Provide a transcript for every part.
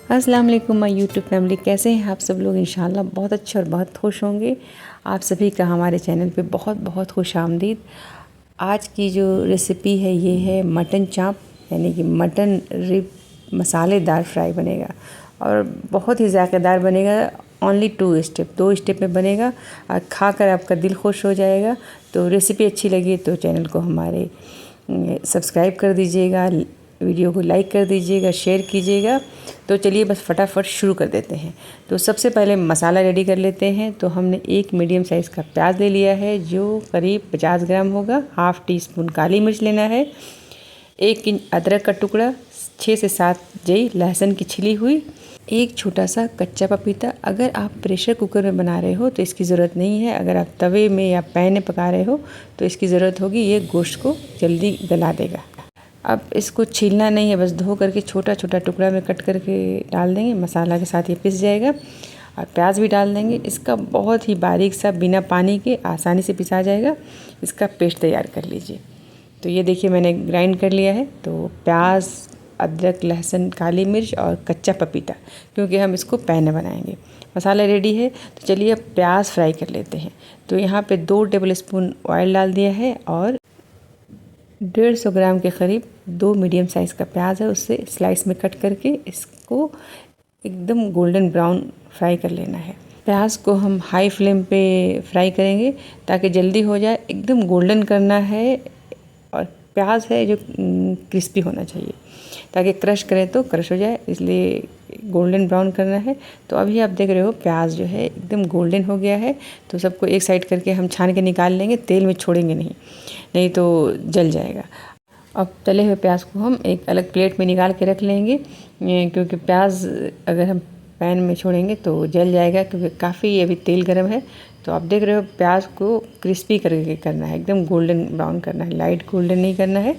अस्सलाम वालेकुम my YouTube family, कैसे हैं आप सब लोग। इंशाल्लाह बहुत अच्छे और बहुत खुश होंगे। आप सभी का हमारे चैनल पे बहुत बहुत खुश आमदीद। आज की जो रेसिपी है ये है मटन चाप, यानी कि मटन रिब मसालेदार फ्राई बनेगा और बहुत ही जायकेदार बनेगा। ओनली 2 स्टेप में बनेगा और खाकर आपका दिल खुश हो जाएगा। तो रेसिपी अच्छी लगी तो चैनल को हमारे सब्सक्राइब कर दीजिएगा, वीडियो को लाइक कर दीजिएगा, शेयर कीजिएगा। तो चलिए बस फटाफट शुरू कर देते हैं। तो सबसे पहले मसाला रेडी कर लेते हैं। तो हमने एक मीडियम साइज़ का प्याज ले लिया है जो करीब 50 ग्राम होगा। हाफ़ टी स्पून काली मिर्च लेना है, 1 इंच अदरक का टुकड़ा, 6 से 7 जई लहसुन की छिली हुई, एक छोटा सा कच्चा पपीता। अगर आप प्रेशर कुकर में बना रहे हो तो इसकी ज़रूरत नहीं है। अगर आप तवे में या पैन में पका रहे हो तो इसकी ज़रूरत होगी। ये गोश्त को जल्दी गला देगा। अब इसको छीलना नहीं है, बस धो करके छोटा छोटा टुकड़ा में कट करके डाल देंगे। मसाला के साथ ये पिस जाएगा और प्याज भी डाल देंगे। इसका बहुत ही बारीक सा बिना पानी के आसानी से पिसा जाएगा। इसका पेस्ट तैयार कर लीजिए। तो ये देखिए मैंने ग्राइंड कर लिया है। तो प्याज, अदरक, लहसुन, काली मिर्च और कच्चा पपीता, क्योंकि हम इसको पैन में बनाएंगे। मसाला रेडी है। तो चलिए अब प्याज फ्राई कर लेते हैं। तो यहाँ पे 2 टेबल स्पून ऑयल डाल दिया है और 150 ग्राम के करीब 2 मीडियम साइज़ का प्याज है, उससे स्लाइस में कट करके इसको एकदम गोल्डन ब्राउन फ्राई कर लेना है। प्याज को हम हाई फ्लेम पे फ्राई करेंगे ताकि जल्दी हो जाए। एकदम गोल्डन करना है और प्याज है जो क्रिस्पी होना चाहिए, ताकि क्रश करें तो क्रश हो जाए, इसलिए गोल्डन ब्राउन करना है। तो अभी आप देख रहे हो प्याज जो है एकदम गोल्डन हो गया है। तो सबको एक साइड करके हम छान के निकाल लेंगे, तेल में छोड़ेंगे नहीं तो जल जाएगा। अब तले हुए प्याज को हम एक अलग प्लेट में निकाल के रख लेंगे, क्योंकि प्याज अगर हम पैन में छोड़ेंगे तो जल जाएगा, क्योंकि काफ़ी अभी तेल गर्म है। तो आप देख रहे हो प्याज को क्रिस्पी करके करना है, एकदम गोल्डन ब्राउन करना है, लाइट गोल्डन नहीं करना है।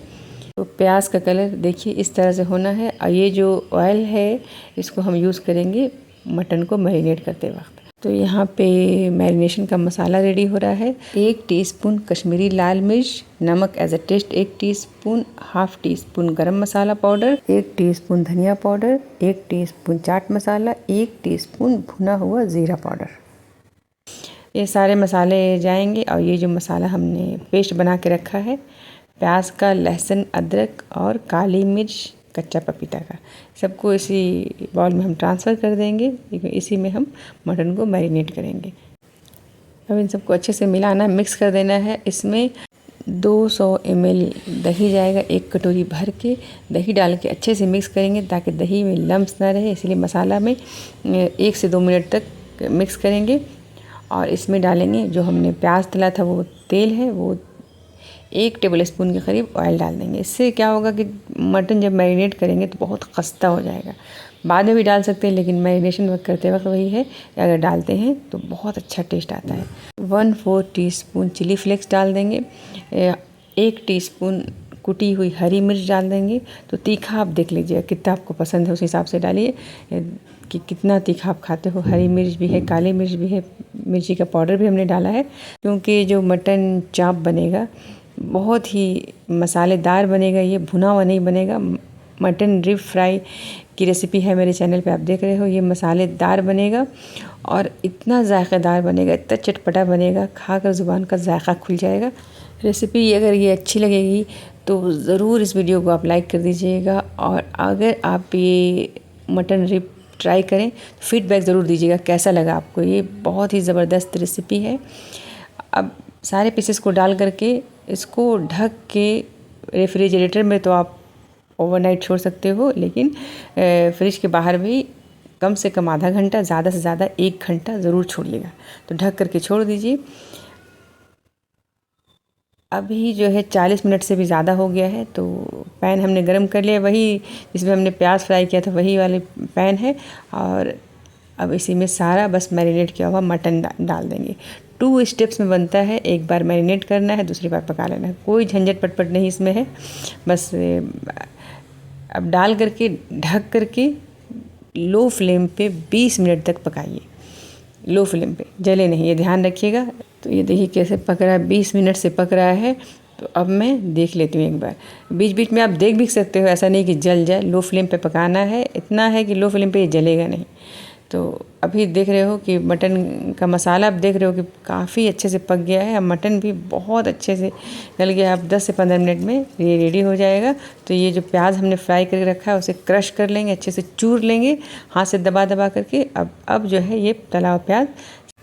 तो प्याज का कलर देखिए इस तरह से होना है। और ये जो ऑयल है इसको हम यूज़ करेंगे मटन को मैरिनेट करते वक्त। तो यहाँ पे मैरिनेशन का मसाला रेडी हो रहा है। 1 टीस्पून कश्मीरी लाल मिर्च, नमक as a taste 1 teaspoon, half teaspoon garam masala powder, 1 teaspoon धनिया powder, 1 teaspoon chaat masala, 1 teaspoon भुना हुआ ज़ीरा पाउडर। ये सारे मसाले जाएंगे। और ये जो मसाला हमने पेस्ट बना के रखा है प्याज का, लहसुन, अदरक और काली मिर्च, कच्चा पपीता का, सबको इसी बाउल में हम ट्रांसफ़र कर देंगे। इसी में हम मटन को मैरिनेट करेंगे। अब इन सबको अच्छे से मिलाना, मिक्स कर देना है। इसमें 200 ml दही जाएगा, 1 कटोरी भर के दही डाल के अच्छे से मिक्स करेंगे ताकि दही में लम्स ना रहे। इसलिए मसाला में 1 से 2 मिनट तक मिक्स करेंगे। और इसमें डालेंगे जो हमने प्याज तला था वो तेल है, वो 1 टेबल स्पून के करीब ऑयल डाल देंगे। इससे क्या होगा कि मटन जब मैरिनेट करेंगे तो बहुत खस्ता हो जाएगा। बाद में भी डाल सकते हैं, लेकिन मैरिनेशन वक्त करते वक्त वही है कि अगर डालते हैं तो बहुत अच्छा टेस्ट आता है। 1/4 टीस्पून चिली फ्लेक्स डाल देंगे, 1 टीस्पून कुटी हुई हरी मिर्च डाल देंगे। तो तीखा आप देख लीजिए कितना आपको पसंद है, उस हिसाब से डालिए कि कितना तीखा आप खाते हो। हरी मिर्च भी है, काली मिर्च भी है, मिर्ची का पाउडर भी हमने डाला है, क्योंकि जो मटन चाप बनेगा बहुत ही मसालेदार बनेगा। ये भुना हुआ नहीं बनेगा। मटन रिब फ्राई की रेसिपी है मेरे चैनल पे, आप देख रहे हो। ये मसालेदार बनेगा और इतना जायकेदार बनेगा, इतना चटपटा बनेगा, खाकर ज़ुबान का जायका खुल जाएगा। रेसिपी अगर ये अच्छी लगेगी तो ज़रूर इस वीडियो को आप लाइक कर दीजिएगा। और अगर आप ये मटन रिब ट्राई करें तो फीडबैक ज़रूर दीजिएगा कैसा लगा आपको। ये बहुत ही ज़बरदस्त रेसिपी है। अब सारे पीसेस को डाल करके इसको ढक के रेफ्रिजरेटर में तो आप ओवरनाइट छोड़ सकते हो, लेकिन फ्रिज के बाहर भी कम से कम आधा घंटा, ज़्यादा से ज़्यादा 1 घंटा ज़रूर छोड़िएगा। तो ढक करके छोड़ दीजिए। अभी जो है 40 मिनट से भी ज़्यादा हो गया है। तो पैन हमने गरम कर लिया, वही जिसमें हमने प्याज फ्राई किया था वही वाले पैन है। और अब इसी में सारा बस मैरिनेट किया हुआ मटन डाल देंगे। 2 स्टेप्स में बनता है, एक बार मैरिनेट करना है, दूसरी बार पका लेना है। कोई झंझट पटपट नहीं इसमें है। बस अब डाल करके ढक करके लो फ्लेम पे 20 मिनट तक पकाइए। लो फ्लेम पे, जले नहीं, ये ध्यान रखिएगा। तो ये देखिए कैसे पक रहा है, 20 मिनट से पक रहा है तो अब मैं देख लेती हूँ एक बार। बीच बीच में आप देख भी सकते हो, ऐसा नहीं कि जल जाए। लो फ्लेम पे पकाना है, इतना है कि लो फ्लेम पे ये जलेगा नहीं। तो अभी देख रहे हो कि मटन का मसाला आप देख रहे हो कि काफ़ी अच्छे से पक गया है। अब मटन भी बहुत अच्छे से गल गया है। अब 10 से 15 मिनट में ये रेडी हो जाएगा। तो ये जो प्याज हमने फ्राई करके रखा है उसे क्रश कर लेंगे, अच्छे से चूर लेंगे हाथ से दबा दबा करके। अब जो है ये तला हुआ प्याज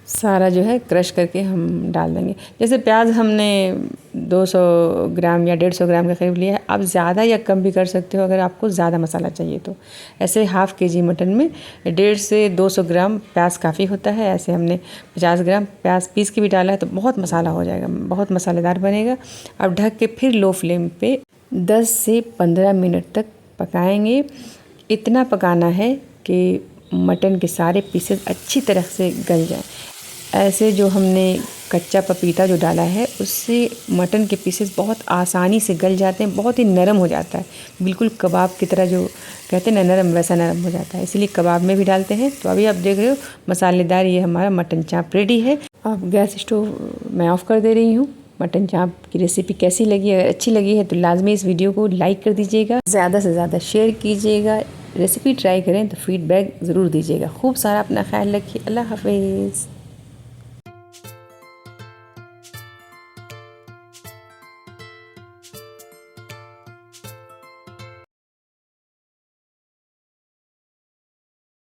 सारा जो है क्रश करके हम डाल देंगे। जैसे प्याज हमने 200 ग्राम या 150 ग्राम के करीब लिया है। आप ज़्यादा या कम भी कर सकते हो अगर आपको ज़्यादा मसाला चाहिए तो। ऐसे हाफ़ के जी मटन में 150 से 200 ग्राम प्याज काफ़ी होता है। ऐसे हमने 50 ग्राम प्याज पीस के भी डाला है तो बहुत मसाला हो जाएगा, बहुत मसालेदार बनेगा। अब ढक के फिर लो फ्लेम पे 10 से 15 मिनट तक पकाएंगे। इतना पकाना है कि मटन के सारे पीसेस अच्छी तरह से गल जाएं। ऐसे जो हमने कच्चा पपीता जो डाला है उससे मटन के पीसेस बहुत आसानी से गल जाते हैं, बहुत ही नरम हो जाता है। बिल्कुल कबाब की तरह जो कहते हैं ना नरम, वैसा नरम हो जाता है। इसलिए कबाब में भी डालते हैं। तो अभी आप देख रहे हो मसालेदार ये हमारा मटन चाप रेडी है। अब गैस स्टोव मैं ऑफ़ कर दे रही हूँ। मटन चाप की रेसिपी कैसी लगी? अगर अच्छी लगी है तो लाजमी इस वीडियो को लाइक कर दीजिएगा, ज़्यादा से ज़्यादा शेयर कीजिएगा। रेसिपी ट्राई करें तो फीडबैक ज़रूर दीजिएगा। खूब सारा अपना ख्याल रखिए। अल्लाह हाफिज़।